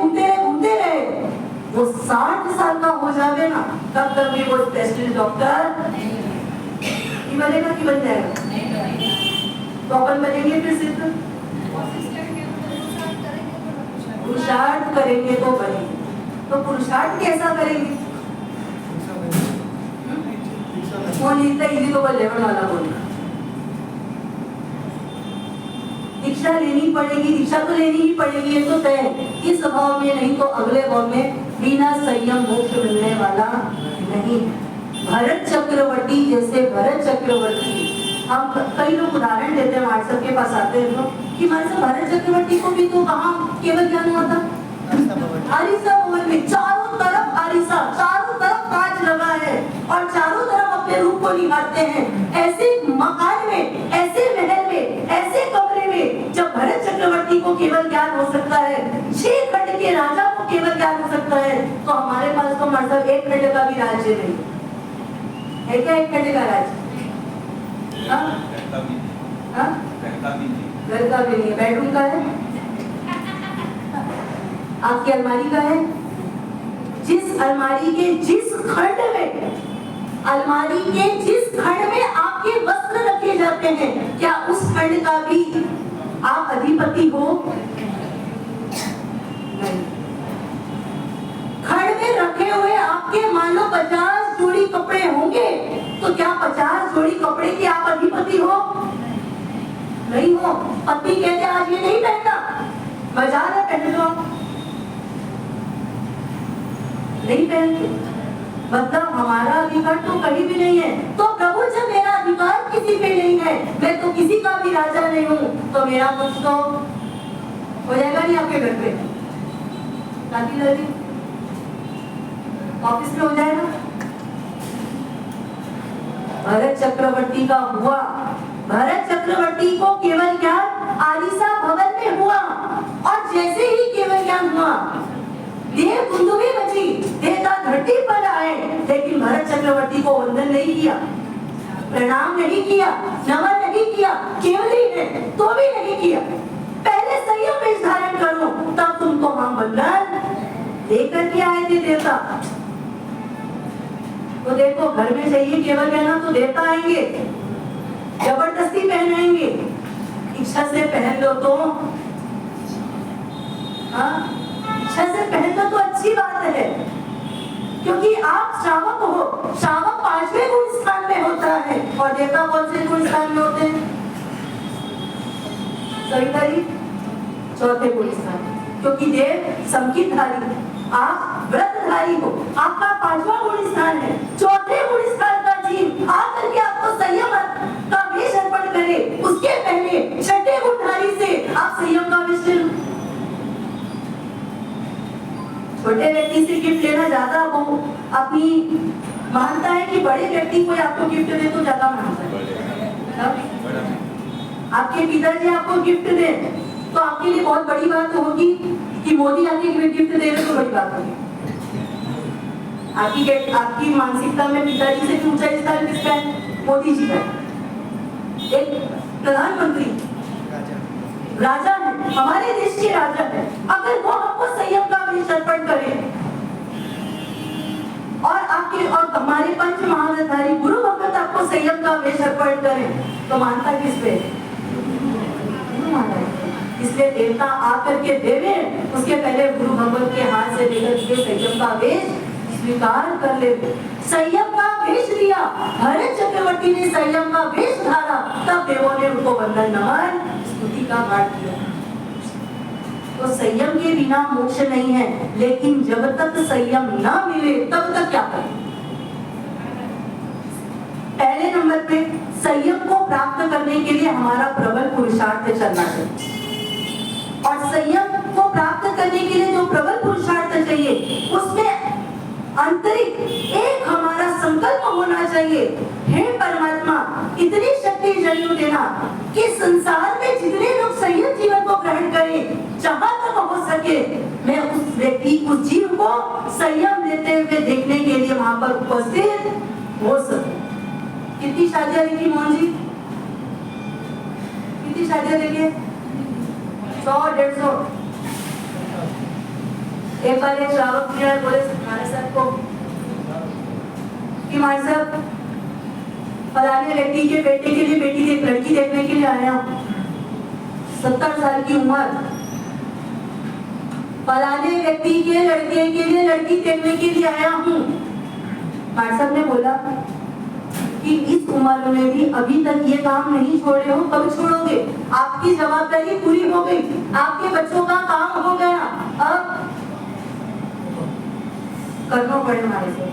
वो 60 साल का हो जावे ना, तब तक भी वो स्पेशलिस्ट डॉक्टर नहीं बनेगा कि बन जाएगा? तो अपन बनेंगे फिर सिर्फ पुरुषार्थ करेंगे तो बनेंगे। तो पुरुषार्थ कैसा करेंगे? वो लिखता इसी को लेवल वाला बोलना। दीक्षा लेनी पड़ेगी, दीक्षा तो लेनी ही पड़ेगी, ये तो तय है। इस भाव में नहीं तो अगले भाव में बिना संयम मोक्ष मिलने वाला नहीं। भरत चक्रवर्ती जैसे भरत चक्रवर्ती, हम कई लोग उदाहरण देते हैं, हमारे सबके पास आते हैं लोग कि हमारे से भरत चक्रवर्ती को भी तो कहाँ केवल ज्ञान हुआ था? आरिसा भवन में चारों तरफ आरिसा, चारों तरफ कांच लगा है और चारों तरफ अपने रूप को निहारते हैं। ऐसे मकान में, ऐसे महल में, ऐसे कमरे में जब भरत चक्रवर्ती को केवल ज्ञान हो सकता है, 6 खंड के राजा को केवल ज्ञान हो सकता है, तो हमारे पास तो मतलब 1 खंड का भी राज्य नहीं है। क्या 1 खंड का राज्य? घर का भी नहीं है। बेडरूम का है? आपकी अलमारी का है? जिस अलमारी के जिस खंड में, अलमारी के जिस खंड में आपके वस्त्र रखे जाते हैं, क्या उस खंड का भी आप अधिपति हो? नहीं। खंड में रखे पड़े हुए आपके मान लो 50 जोड़ी कपड़े होंगे, तो क्या 50 जोड़ी कपड़े की आप अधिपति हो? नहीं हो। पत्नी कहते आज ये नहीं पहनना, बाजार है पहन लो, नहीं पहनते। मतलब हमारा अधिकार तो कहीं भी नहीं है। तो प्रभु जब मेरा अधिकार किसी पे नहीं है, मैं तो किसी का भी राजा नहीं हूँ, तो मेरा कुछ तो हो जाएगा नहीं आपके घर पे, शादी लगी ऑफिस में हो जाएगा। भरत चक्रवर्ती का हुआ। भरत चक्रवर्ती को केवल ज्ञान आलिसा भवन में हुआ, और जैसे ही केवल ज्ञान हुआ, देह कुंदुमी बची, देवता धरती पर आए, लेकिन भरत चक्रवर्ती को वंदन नहीं किया, प्रणाम नहीं किया, नमन नहीं किया, केवल ही है तो भी नहीं किया। पहले संयम वेश धारण करो, तब तुमको हम वंदन लेकर के आए थे देवता। तो देखो घर में चाहिए केवल कहना तो देवता आएंगे, जबरदस्ती पहनाएंगे, इच्छा से पहन लो तो इच्छा से पहन लो तो अच्छी बात है, क्योंकि आप श्रावक हो। श्रावक 5वें गुण स्थान में होता है, और देवता कौन से गुण स्थान में होते हैं? सवितारी 4थे गुण स्थान, क्योंकि देव संकितधारी, आप व्रतधारी हो, आपका 5वां गुण स्थान है। 4थे गुण स्थान का जीव आकर के आपको संयम का वेश अर्पण करे, उसके पहले 6ठे गुणधारी से आप संयम का वेश ले लो। छोटे व्यक्ति से गिफ्ट लेना ज्यादा वो अपनी मानता है कि बड़े व्यक्ति कोई आपको गिफ्ट दे तो ज्यादा मानता है। आपके पिताजी आपको गिफ्ट दे तो आपके लिए बहुत बड़ी बात होगी, कि मोदी आके गिफ्ट दे रहे तो बड़ी बात होगी। आपकी मानसिकता में पिताजी से भी ऊंचा स्थान किसका है? मोदी जी का। एक प्रधानमंत्री राजा है, हमारे देश के राजा है, अगर वो आपको संयम का वेश अर्पण करे, और हमारे पंच महाव्रतधारी गुरु भगवत आपको संयम का वेश अर्पण करे, तो मानता किस पे? इसलिए देवता आकर के देवे, उसके पहले गुरु भगवत के हाथ से लेकर के संयम का वेश स्वीकार कर ले। संयम का वेश दिया, भरत चक्रवर्ती ने संयम का वेश धारा, तब देवों ने उनको वंदन नमन स्तुति का पाठ किया। तो संयम के बिना मोक्ष नहीं है, लेकिन जब तक संयम न मिले तब तक क्या करें? पहले नंबर पे संयम को प्राप्त करने के लिए हमारा प्रबल पुरुषार्थ चलना चाहिए, और संयम को प्राप्त करने के लिए जो प्रबल पुरुषार्थ चाहिए, उसमें आंतरिक एक हमारा संकल्प होना चाहिए, हे परमात्मा इतनी शक्ति जरूर देना कि संसार में जितने लोग संयम जीवन को ग्रहण करें, जहां तक हो सके मैं उस व्यक्ति, उस जीव को संयम लेते हुए देखने के लिए वहां पर उपस्थित हो सकूं। कितनी शादियां देखी मोहन जी? कितनी शादियां देखी? 100-150। एक बार एक श्रावक बोले महाराज साहब को कि महाराज साहब फलाने व्यक्ति के बेटे के लिए लड़की देखने के लिए आया हूँ, 70 साल की उम्र, फलाने व्यक्ति के लड़के के लिए लड़की देखने के लिए आया हूँ। महाराज साहब ने बोला कि इस उम्र में भी अभी तक ये काम नहीं छोड़े हो, कब छोड़ोगे? आपकी जवाबदारी पूरी हो गई, आपके बच्चों का काम हो गया, अब करना पड़े हमारे से।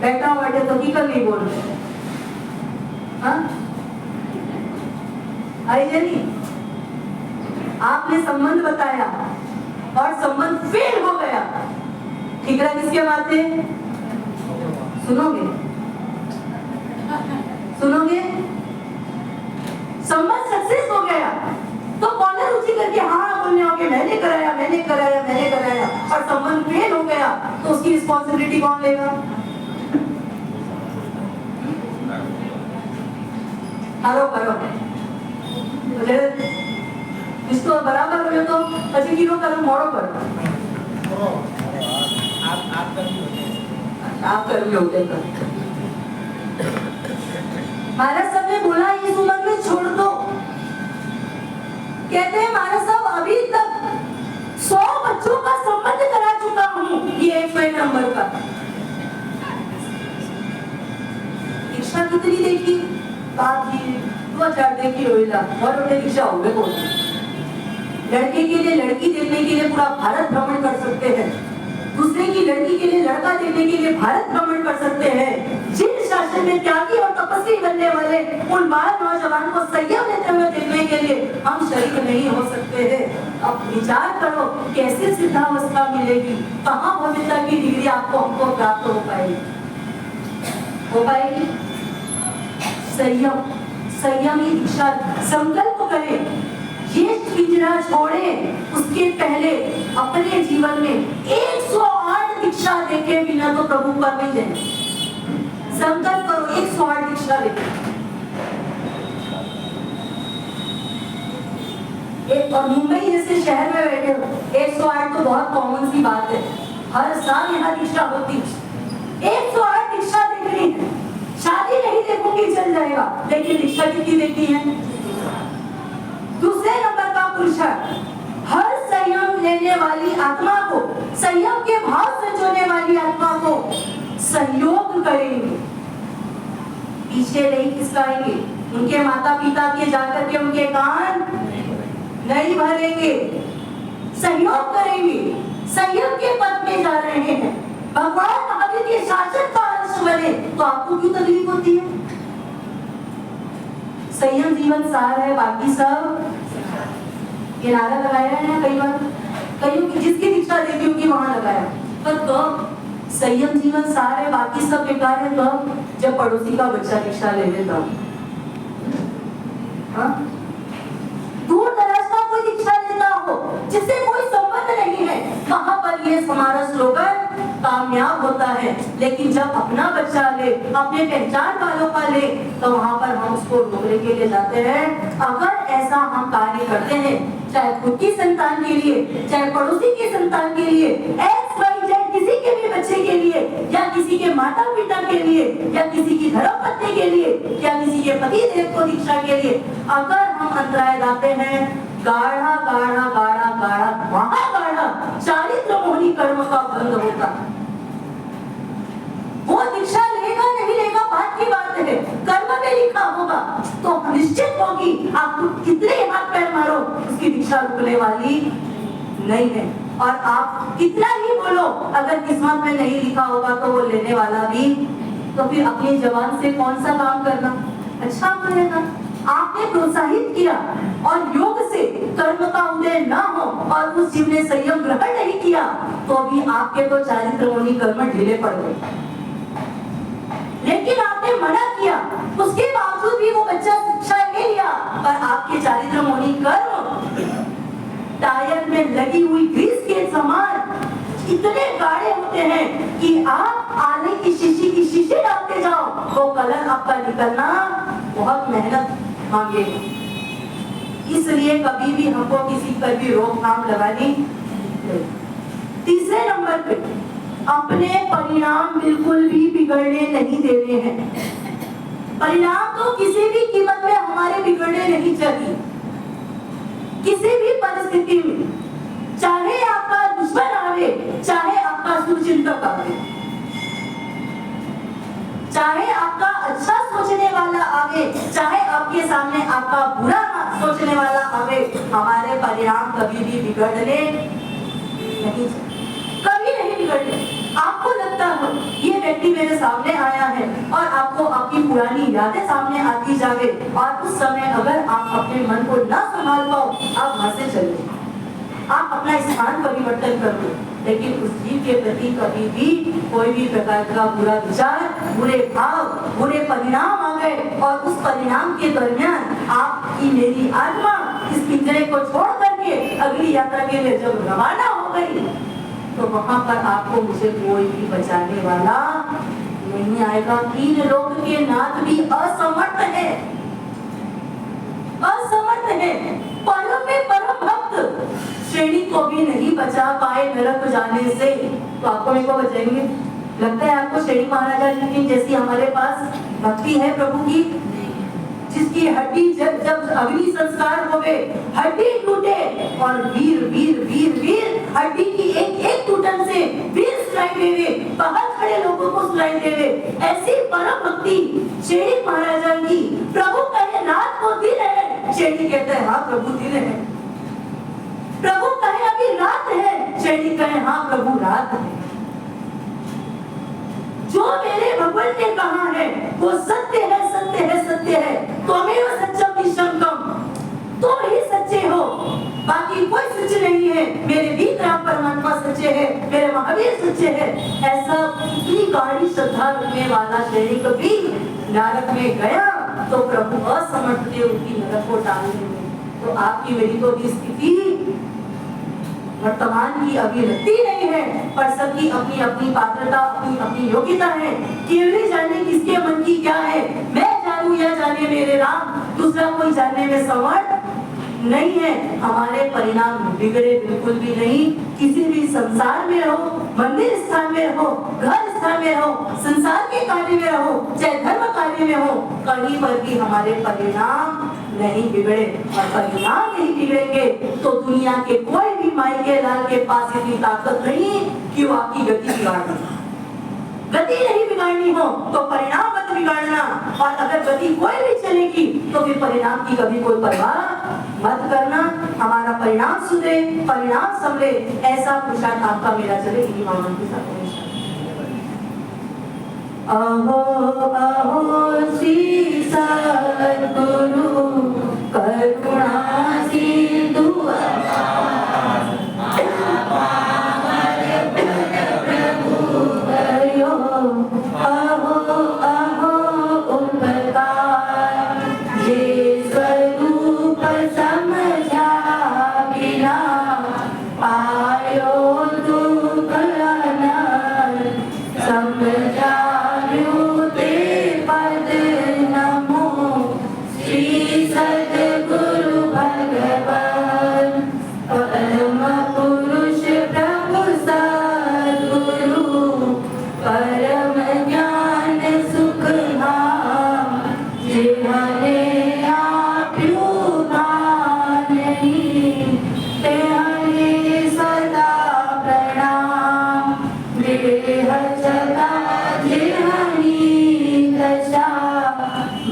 बैठा हुआ बैठे तो हकीकत नहीं बोल रहे, आई जनी आपने संबंध बताया और संबंध फेल हो गया, ठिकरा किसके बात है? सुनोगे? सुनोगे? संबंध सक्सेस हो गया तो कॉलर ऊंची करके हाँ बोलने होंगे, मैंने कराया, और संबंध फेल हो गया तो उसकी रिस्पॉन्सिबिलिटी कौन लेगा? करो इसको बराबर हो तो પછી किलो करो, मोड़ो करो, आप कर्मी होते हैं। महाराज साहब ने बोला इस उम्र में छोड़ दो, कहते हैं महाराज साहब अभी तक 100 बच्चों का संबंध करा चुका हूँ, ये 1 नंबर का, देखी रोहिला और उन्हें दीक्षा हो गए। लड़के के लिए लड़की देखने के लिए पूरा भारत भ्रमण कर सकते हैं, दूसरे की लड़की के लिए लड़का देखने के लिए भारत भ्रमण कर सकते हैं। जिन शासन में त्यागी और तपस्वी बनने वाले उन बाल नौजवान को संयम लेते हुए देखने के लिए हम शरीक नहीं हो सकते हैं। अब विचार करो कैसे सिद्धावस्था मिलेगी, कहाँ भव्यता की डिग्री आपको हमको प्राप्त हो पाएगी। संयम, संयमी दीक्षा। संकल्प करें ये पिंजरा छोड़े, उसके पहले अपने जीवन में 108 दीक्षा देखे बिना तो प्रभु पर नहीं जाए। संकल्प करो 108 दीक्षा लेके। और मुंबई जैसे शहर में बैठे हो 108 तो बहुत कॉमन सी बात है, हर साल यहाँ दीक्षा होती है। 108 दीक्षा देखनी है। शादी नहीं देखूंगी चल जाएगा, लेकिन दीक्षा कितनी देखनी है। दूसरे नंबर का पुरुषार्थ, हर संयम लेने वाली आत्मा को, संयम के भाव से जोड़ने वाली आत्मा को सहयोग करेंगे, पीछे नहीं खिसकाएंगे। उनके माता पिता के जाकर के उनके कान नहीं भरेंगे, सहयोग करेंगे। संयम के पथ में जा रहे हैं, भगवान महावीर के शासन का अंश बने तो आपको क्यों तकलीफ होती है। संयम जीवन सार है, बाकी सब ये नारा लगाया है ना कई बार, कईयों की जिसकी दीक्षा देखी होगी वहां लगाया, पर कब संयम जीवन सार है बाकी सब बेकार है, कब जब पड़ोसी का बच्चा दीक्षा ले लेता। दूर दराज का कोई दीक्षा लेता हो जिससे कोई संबंध नहीं है, वहां पर ये हमारा स्लोगन कामयाब होता है। लेकिन जब अपना बच्चा ले, अपने पहचान वालों का ले, तो वहां पर हम उसको रोकने के लिए जाते हैं। अगर ऐसा हम कार्य करते हैं, चाहे खुद की संतान के लिए, चाहे पड़ोसी की संतान के लिए, XYZ किसी के भी बच्चे के लिए, या किसी के माता पिता के लिए, या किसी की धर्मपत्नी के लिए, या किसी के पति देव को दीक्षा के लिए, अगर हम अंतराय लाते हैं, गाढ़ा गाढ़ा गाढ़ा गाढ़ा महागाढ़ा चारित्र मोहनी कर्म का बंध होता। वो दीक्षा लेगा नहीं लेगा बात की बात है, कर्म में लिखा होगा तो निश्चित होगी। आपको कितने हाथ पैर मारो, उसकी दीक्षा रुकने वाली नहीं है। और आप कितना ही बोलो, अगर किस्मत में नहीं लिखा होगा तो वो लेने वाला भी, तो फिर अपनी जबान से कौन सा काम करना अच्छा बनेगा। आपने प्रोत्साहित किया और योग से कर्म का उदय न हो और उस जीव ने संयम ग्रहण नहीं किया, तो भी आपके तो चारित्र मोहनी कर्म ढीले पड़ गए। लेकिन आपने मना किया, उसके बावजूद भी वो बच्चा शिक्षा ले लिया, पर आपके चारित्र मोहनी कर्म टायर में लगी हुई ग्रीस के समान इतने गाढ़े होते हैं कि आप आने की शीशी डालते जाओ, वो कलर आपका निकलना बहुत मेहनत मांगेगा। इसलिए कभी भी हमको किसी पर भी रोकथाम लगानी नहीं। तीसरे नंबर पे अपने परिणाम बिल्कुल भी बिगड़ने नहीं देने हैं। परिणाम तो किसी भी कीमत में हमारे बिगड़ने नहीं चाहिए, किसी भी परिस्थिति में, चाहे आपका दुश्मन आवे, चाहे आपका शुभचिंतक आवे, चाहे आपका अच्छा सोचने वाला आवे, चाहे आपके सामने आपका बुरा सोचने वाला आवे, हमारे परिणाम कभी भी बिगड़ने नहीं, कभी नहीं बिगड़ने। आपको लगता है ये व्यक्ति मेरे सामने आया है और आपको आपकी पुरानी यादें सामने आती जावे, और उस समय अगर आप अपने मन को ना संभाल पाओ, आप वहां से चले, आप अपना स्थान परिवर्तन कर दो, लेकिन उस जीव के प्रति कभी भी कोई भी प्रकार का बुरा विचार, बुरे भाव, बुरे परिणाम आ गए और उस परिणाम के दरमियान आपकी मेरी आत्मा इस पिंजरे को छोड़ करके अगली यात्रा के लिए जब रवाना हो गई, तो वहां पर आपको मुझे कोई भी बचाने वाला नहीं आएगा। तीन लोक के नाथ भी असमर्थ है, असमर्थ है। परम में परम भक्त श्रेणी को भी नहीं बचा पाए नरक जाने से, तो आपको मेरे को बचाएंगे? लगता है आपको श्रेणी महाराजा जी जैसी हमारे पास भक्ति है प्रभु की, जिसकी हड्डी जब अग्नि संस्कार हो गए, हड्डी टूटे और वीर वीर वीर वीर हड्डी की एक एक टूटन ढंग से वीर सुनाई देवे, बाहर खड़े लोगों को सुनाई देवे। ऐसी परम भक्ति शेणी महाराजा की। प्रभु कहे रात को दिन है, शेणी कहते हैं हाँ प्रभु दिन है। प्रभु कहे अभी रात है, शेणी कहे हाँ प्रभु रात है। जो मेरे भगवान ने कहा है वो सत्य है, सत्य है, सत्य है। त्वमेव सत्यम निष्कलंकम, तो ही सच्चे हो, बाकी कोई सच नहीं है। मेरे भीतर आप परमात्मा सच्चे है, मेरे महावीर सच्चे है। ऐसा इतनी गाढ़ी श्रद्धा रखने वाला शेणी कभी नरक में गया तो प्रभु असमर्थ थे उनकी नरक को डालने में। तो आपकी मेरी तो स्थिति वर्तमान की अभिव्यक्ति नहीं है, पर सबकी अपनी अपनी पात्रता, अपनी अपनी योग्यता है। केवल जाने किसके मन की क्या है, मैं जानूं या जाने मेरे राम, दूसरा कोई जानने में समर्थ नहीं है। हमारे परिणाम बिगड़े बिल्कुल भी नहीं। किसी भी संसार में रहो, मंदिर स्थान में रहो, घर स्थान में रहो, संसार के कार्य में रहो, चाहे धर्म कार्य में हो, कहीं पर भी हमारे परिणाम नहीं बिगड़े। और परिणाम नहीं बिगड़ेंगे तो दुनिया के कोई भी माई के लाल के पास इतनी ताकत नहीं कि वो आपकी गति बिगाड़ दे। गति नहीं बिगाड़नी हो तो परिणाम मत बिगाड़ना, और अगर गति कोई भी चलेगी तो फिर परिणाम की कभी कोई परवाह मत करना। हमारा परिणाम सुधरे, परिणाम संभले, ऐसा पुरुषार्थ आपका मेरा चले। इन्हीं भावनाओं के साथ अहो अहो श्री सद्गुरु करुणा सिंधु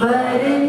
but